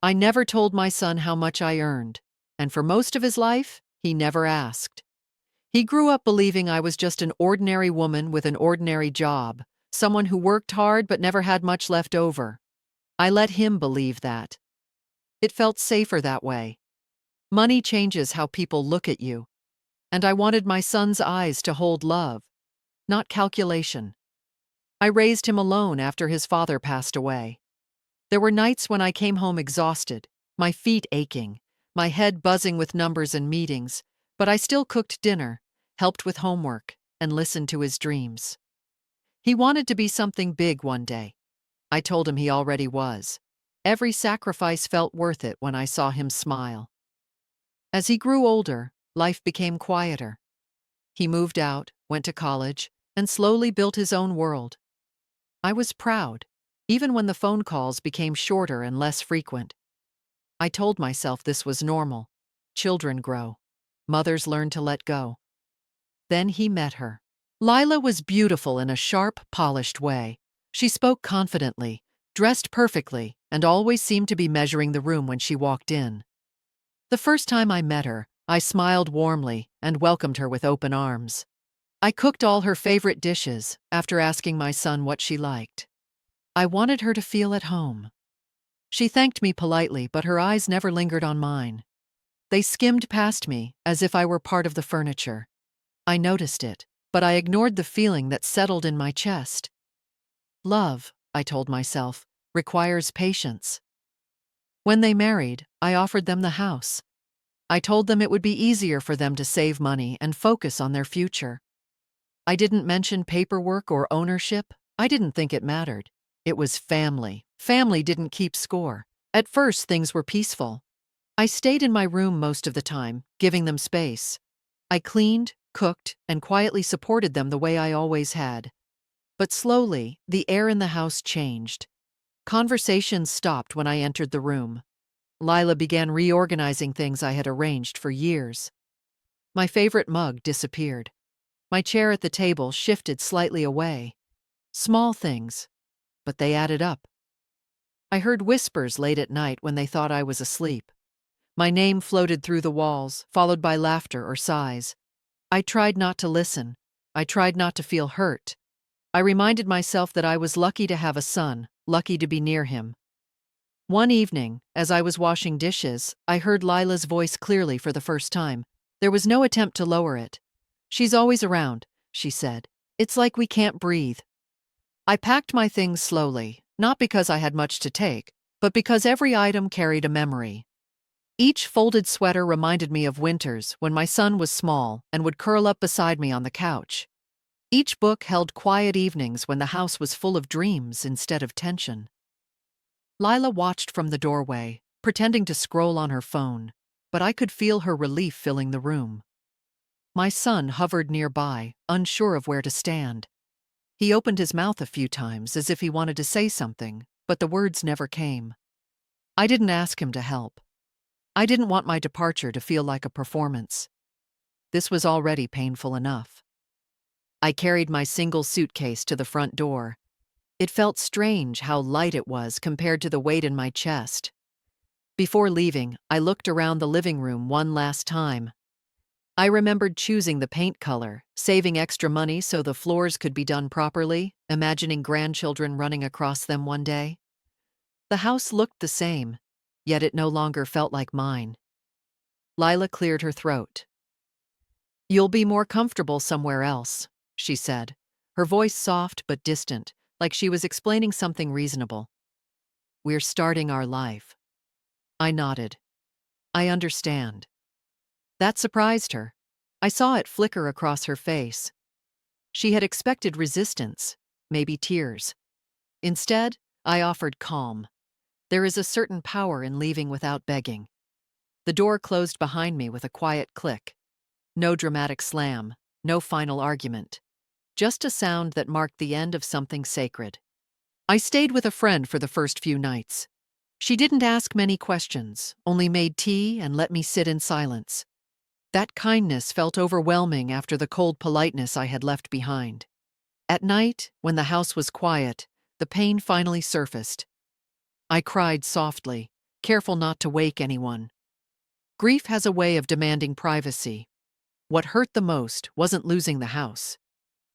I never told my son how much I earned, and for most of his life, he never asked. He grew up believing I was just an ordinary woman with an ordinary job, someone who worked hard but never had much left over. I let him believe that. It felt safer that way. Money changes how people look at you, and I wanted my son's eyes to hold love, not calculation. I raised him alone after his father passed away. There were nights when I came home exhausted, my feet aching, my head buzzing with numbers and meetings, but I still cooked dinner, helped with homework, and listened to his dreams. He wanted to be something big one day. I told him he already was. Every sacrifice felt worth it when I saw him smile. As he grew older, life became quieter. He moved out, went to college, and slowly built his own world. I was proud, even when the phone calls became shorter and less frequent. I told myself this was normal. Children grow. Mothers learn to let go. Then he met her. Lila was beautiful in a sharp, polished way. She spoke confidently, dressed perfectly, and always seemed to be measuring the room when she walked in. The first time I met her, I smiled warmly and welcomed her with open arms. I cooked all her favorite dishes after asking my son what she liked. I wanted her to feel at home. She thanked me politely, but her eyes never lingered on mine. They skimmed past me as if I were part of the furniture. I noticed it, but I ignored the feeling that settled in my chest. Love, I told myself, requires patience. When they married, I offered them the house. I told them it would be easier for them to save money and focus on their future. I didn't mention paperwork or ownership. I didn't think it mattered. It was family. Family didn't keep score. At first, things were peaceful. I stayed in my room most of the time, giving them space. I cleaned, cooked, and quietly supported them the way I always had. But slowly, the air in the house changed. Conversations stopped when I entered the room. Lila began reorganizing things I had arranged for years. My favorite mug disappeared. My chair at the table shifted slightly away. Small things, but they added up. I heard whispers late at night when they thought I was asleep. My name floated through the walls, followed by laughter or sighs. I tried not to listen. I tried not to feel hurt. I reminded myself that I was lucky to have a son, lucky to be near him. One evening, as I was washing dishes, I heard Lila's voice clearly for the first time. There was no attempt to lower it. "She's always around," she said. "It's like we can't breathe." I packed my things slowly, not because I had much to take, but because every item carried a memory. Each folded sweater reminded me of winters when my son was small and would curl up beside me on the couch. Each book held quiet evenings when the house was full of dreams instead of tension. Lila watched from the doorway, pretending to scroll on her phone, but I could feel her relief filling the room. My son hovered nearby, unsure of where to stand. He opened his mouth a few times as if he wanted to say something, but the words never came. I didn't ask him to help. I didn't want my departure to feel like a performance. This was already painful enough. I carried my single suitcase to the front door. It felt strange how light it was compared to the weight in my chest. Before leaving, I looked around the living room one last time. I remembered choosing the paint color, saving extra money so the floors could be done properly, imagining grandchildren running across them one day. The house looked the same, yet it no longer felt like mine. Lila cleared her throat. "You'll be more comfortable somewhere else," she said, her voice soft but distant, like she was explaining something reasonable. "We're starting our life." I nodded. "I understand." That surprised her. I saw it flicker across her face. She had expected resistance, maybe tears. Instead, I offered calm. There is a certain power in leaving without begging. The door closed behind me with a quiet click. No dramatic slam, no final argument. Just a sound that marked the end of something sacred. I stayed with a friend for the first few nights. She didn't ask many questions, only made tea and let me sit in silence. That kindness felt overwhelming after the cold politeness I had left behind. At night, when the house was quiet, the pain finally surfaced. I cried softly, careful not to wake anyone. Grief has a way of demanding privacy. What hurt the most wasn't losing the house.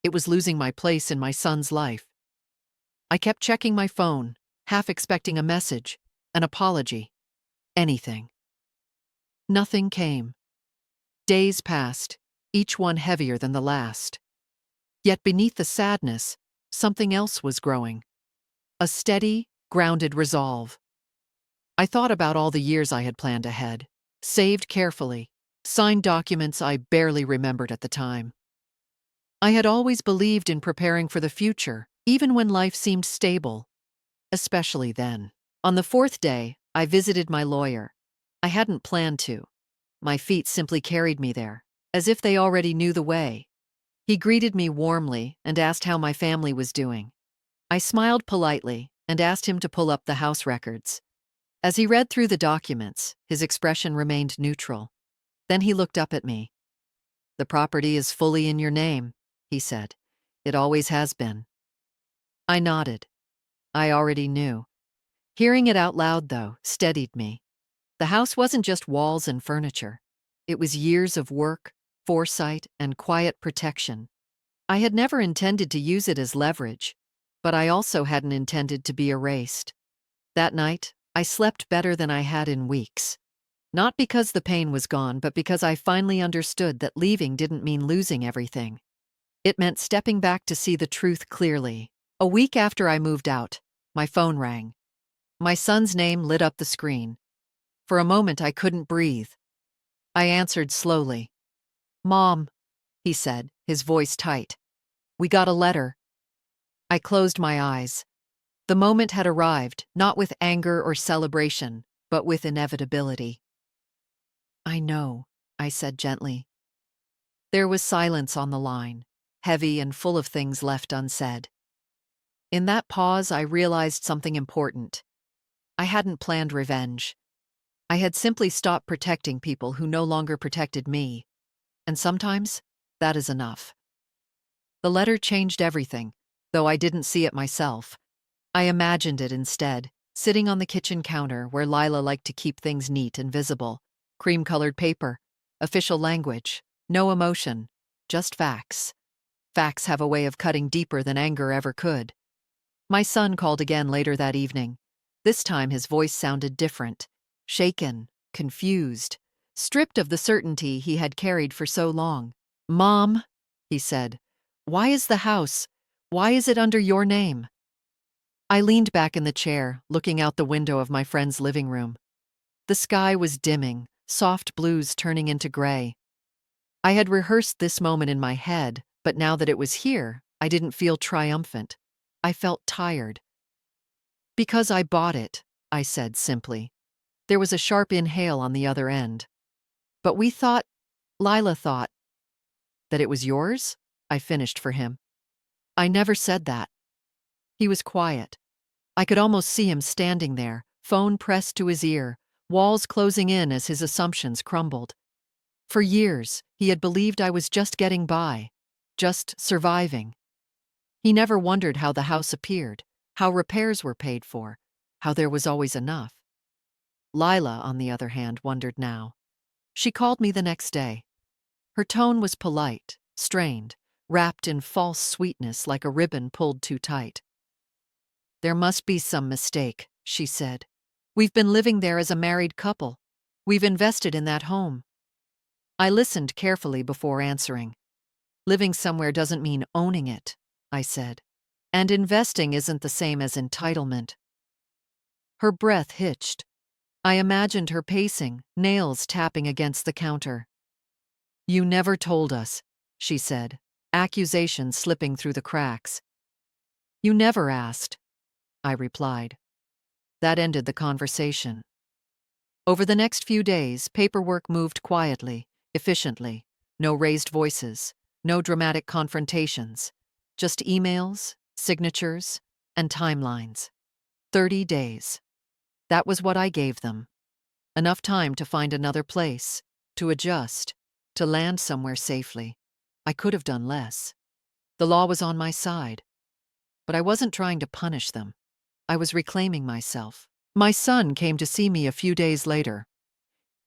It was losing my place in my son's life. I kept checking my phone, half expecting a message, an apology, anything. Nothing came. Days passed, each one heavier than the last. Yet beneath the sadness, something else was growing. A steady, grounded resolve. I thought about all the years I had planned ahead, saved carefully, signed documents I barely remembered at the time. I had always believed in preparing for the future, even when life seemed stable, especially then. On the fourth day, I visited my lawyer. I hadn't planned to. My feet simply carried me there, as if they already knew the way. He greeted me warmly and asked how my family was doing. I smiled politely and asked him to pull up the house records. As he read through the documents, his expression remained neutral. Then he looked up at me. "The property is fully in your name," he said. "It always has been." I nodded. I already knew. Hearing it out loud, though, steadied me. The house wasn't just walls and furniture. It was years of work, foresight, and quiet protection. I had never intended to use it as leverage, but I also hadn't intended to be erased. That night, I slept better than I had in weeks. Not because the pain was gone, but because I finally understood that leaving didn't mean losing everything. It meant stepping back to see the truth clearly. A week after I moved out, my phone rang. My son's name lit up the screen. For a moment, I couldn't breathe. I answered slowly. "Mom," he said, his voice tight. "We got a letter." I closed my eyes. The moment had arrived, not with anger or celebration, but with inevitability. "I know," I said gently. There was silence on the line, heavy and full of things left unsaid. In that pause, I realized something important. I hadn't planned revenge. I had simply stopped protecting people who no longer protected me. And sometimes, that is enough. The letter changed everything, though I didn't see it myself. I imagined it instead, sitting on the kitchen counter where Lila liked to keep things neat and visible. Cream-colored paper, official language, no emotion, just facts. Facts have a way of cutting deeper than anger ever could. My son called again later that evening. This time his voice sounded different, shaken, confused, stripped of the certainty he had carried for so long. "Mom," he said, "why is it under your name?" I leaned back in the chair, looking out the window of my friend's living room. The sky was dimming, soft blues turning into gray. I had rehearsed this moment in my head, but now that it was here, I didn't feel triumphant. I felt tired. "Because I bought it," I said simply. There was a sharp inhale on the other end. "But Lila thought." "That it was yours?" I finished for him. "I never said that." He was quiet. I could almost see him standing there, phone pressed to his ear, walls closing in as his assumptions crumbled. For years, he had believed I was just getting by, just surviving. He never wondered how the house appeared, how repairs were paid for, how there was always enough. Lila, on the other hand, wondered now. She called me the next day. Her tone was polite, strained, wrapped in false sweetness like a ribbon pulled too tight. "There must be some mistake," she said. "We've been living there as a married couple. We've invested in that home." I listened carefully before answering. "Living somewhere doesn't mean owning it," I said. "And investing isn't the same as entitlement." Her breath hitched. I imagined her pacing, nails tapping against the counter. "You never told us," she said, accusation slipping through the cracks. "You never asked," I replied. That ended the conversation. Over the next few days, paperwork moved quietly, efficiently. No raised voices, no dramatic confrontations. Just emails, signatures, and timelines. 30 days. That was what I gave them. Enough time to find another place, to adjust, to land somewhere safely. I could have done less. The law was on my side. But I wasn't trying to punish them. I was reclaiming myself, My son came to see me a few days later.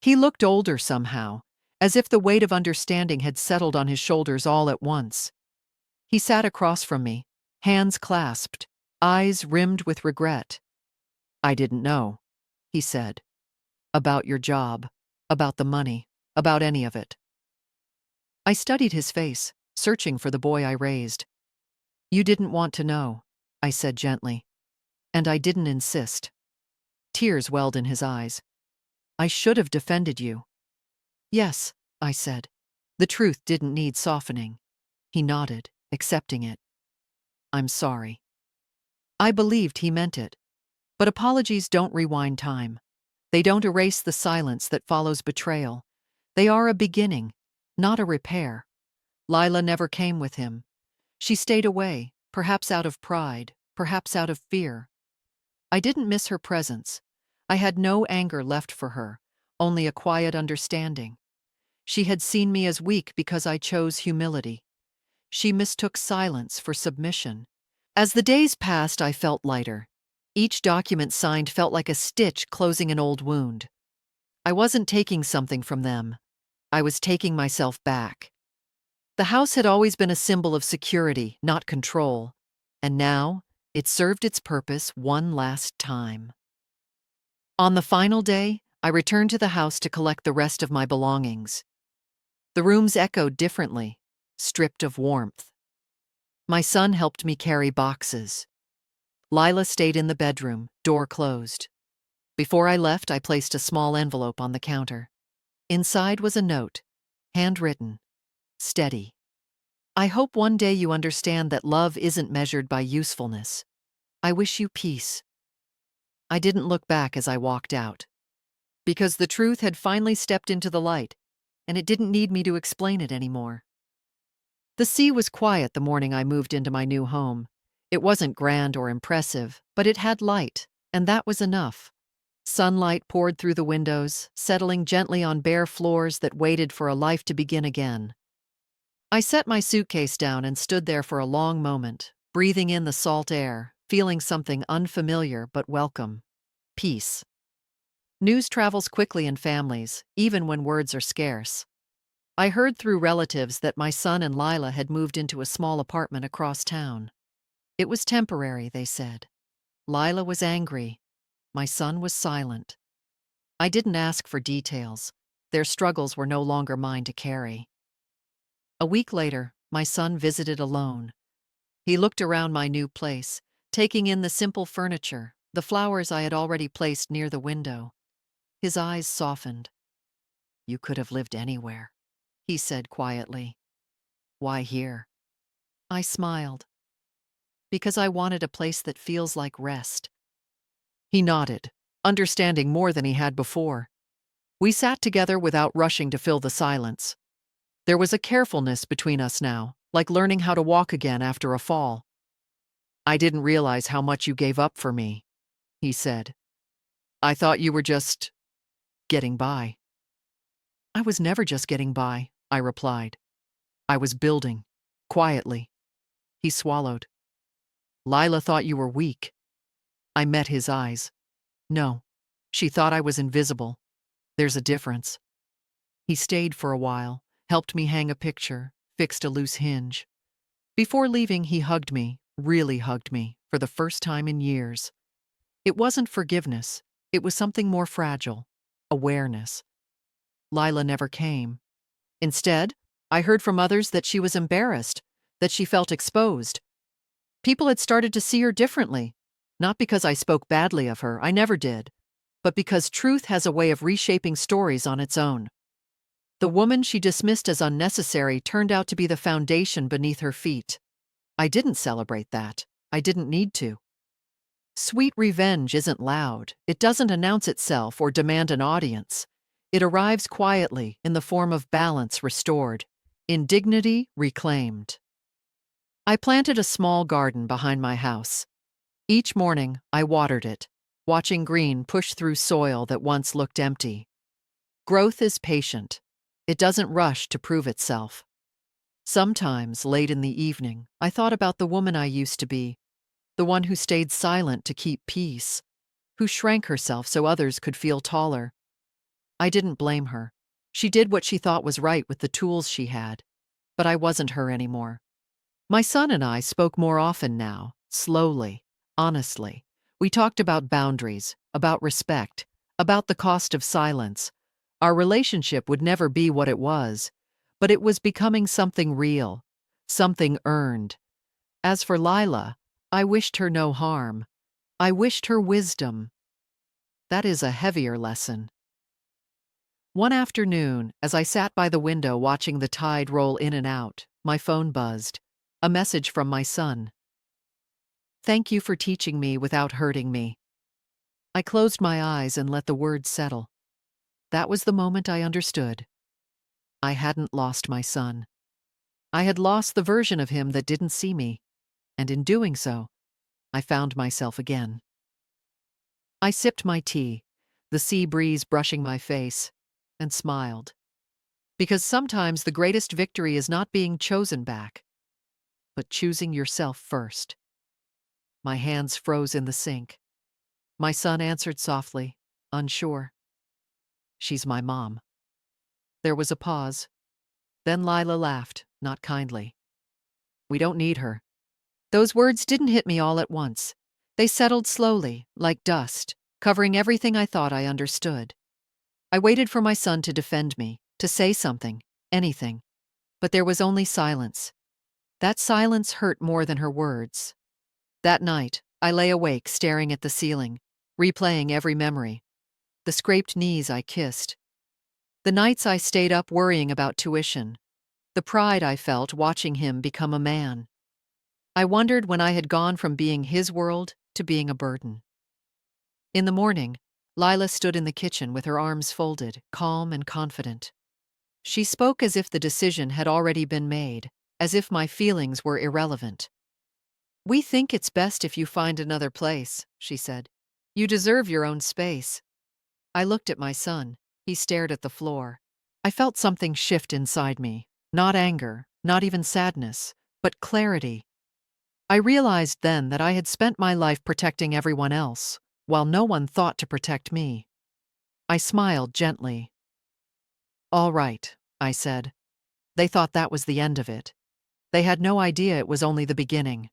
He looked older somehow, as if the weight of understanding had settled on his shoulders all at once. He sat across from me, hands clasped, eyes rimmed with regret. "I didn't know," he said, "about your job, about the money, about any of it." I studied his face, searching for the boy I raised. "You didn't want to know," I said gently, and I didn't insist. Tears welled in his eyes. "I should have defended you." "Yes," I said. "The truth didn't need softening." He nodded, accepting it. "I'm sorry." I believed he meant it. But apologies don't rewind time. They don't erase the silence that follows betrayal. They are a beginning, not a repair. Lila never came with him. She stayed away, perhaps out of pride, perhaps out of fear. I didn't miss her presence. I had no anger left for her, only a quiet understanding. She had seen me as weak because I chose humility. She mistook silence for submission. As the days passed, I felt lighter. Each document signed felt like a stitch closing an old wound. I wasn't taking something from them. I was taking myself back. The house had always been a symbol of security, not control. And now, it served its purpose one last time. On the final day, I returned to the house to collect the rest of my belongings. The rooms echoed differently, stripped of warmth. My son helped me carry boxes. Lila stayed in the bedroom, door closed. Before I left, I placed a small envelope on the counter. Inside was a note, handwritten, steady. "I hope one day you understand that love isn't measured by usefulness. I wish you peace." I didn't look back as I walked out. Because the truth had finally stepped into the light, and it didn't need me to explain it anymore. The sea was quiet the morning I moved into my new home. It wasn't grand or impressive, but it had light, and that was enough. Sunlight poured through the windows, settling gently on bare floors that waited for a life to begin again. I set my suitcase down and stood there for a long moment, breathing in the salt air, feeling something unfamiliar but welcome. Peace. News travels quickly in families, even when words are scarce. I heard through relatives that my son and Lila had moved into a small apartment across town. It was temporary, they said. Lila was angry. My son was silent. I didn't ask for details. Their struggles were no longer mine to carry. A week later, my son visited alone. He looked around my new place, taking in the simple furniture, the flowers I had already placed near the window. His eyes softened. "You could have lived anywhere," he said quietly. "Why here?" I smiled. "Because I wanted a place that feels like rest." He nodded, understanding more than he had before. We sat together without rushing to fill the silence. There was a carefulness between us now, like learning how to walk again after a fall. "I didn't realize how much you gave up for me," he said. "I thought you were just getting by." "I was never just getting by," I replied. "I was building, quietly." He swallowed. "Lila thought you were weak." I met his eyes. "No, she thought I was invisible. There's a difference." He stayed for a while, helped me hang a picture, fixed a loose hinge. Before leaving, he hugged me, really hugged me, for the first time in years. It wasn't forgiveness. It was something more fragile. Awareness. Lila never came. Instead, I heard from others that she was embarrassed, that she felt exposed. People had started to see her differently. Not because I spoke badly of her, I never did, but because truth has a way of reshaping stories on its own. The woman she dismissed as unnecessary turned out to be the foundation beneath her feet. I didn't celebrate that. I didn't need to. Sweet revenge isn't loud. It doesn't announce itself or demand an audience. It arrives quietly in the form of balance restored, in dignity reclaimed. I planted a small garden behind my house. Each morning, I watered it, watching green push through soil that once looked empty. Growth is patient. It doesn't rush to prove itself. Sometimes, late in the evening, I thought about the woman I used to be, the one who stayed silent to keep peace. who shrank herself so others could feel taller. I didn't blame her. She did what she thought was right with the tools she had. But I wasn't her anymore. My son and I spoke more often now, slowly, honestly. We talked about boundaries, about respect, about the cost of silence. Our relationship would never be what it was, but it was becoming something real, something earned. As for Lila, I wished her no harm. I wished her wisdom. That is a heavier lesson. One afternoon, as I sat by the window watching the tide roll in and out, my phone buzzed. A message from my son. "Thank you for teaching me without hurting me." I closed my eyes and let the words settle. That was the moment I understood. I hadn't lost my son. I had lost the version of him that didn't see me, and in doing so, I found myself again. I sipped my tea, the sea breeze brushing my face, and smiled. Because sometimes the greatest victory is not being chosen back, but choosing yourself first. My hands froze in the sink. My son answered softly, unsure. "She's my mom." There was a pause. Then Lila laughed, not kindly. "We don't need her." Those words didn't hit me all at once. They settled slowly, like dust, covering everything I thought I understood. I waited for my son to defend me, to say something, anything. But there was only silence. That silence hurt more than her words. That night, I lay awake staring at the ceiling, replaying every memory. The scraped knees I kissed. The nights I stayed up worrying about tuition. The pride I felt watching him become a man. I wondered when I had gone from being his world to being a burden. In the morning, Lila stood in the kitchen with her arms folded, calm and confident. She spoke as if the decision had already been made, as if my feelings were irrelevant. "We think it's best if you find another place," she said. "You deserve your own space." I looked at my son. He stared at the floor. I felt something shift inside me. Not anger, not even sadness, but clarity. I realized then that I had spent my life protecting everyone else, while no one thought to protect me. I smiled gently. "All right," I said. They thought that was the end of it. They had no idea it was only the beginning.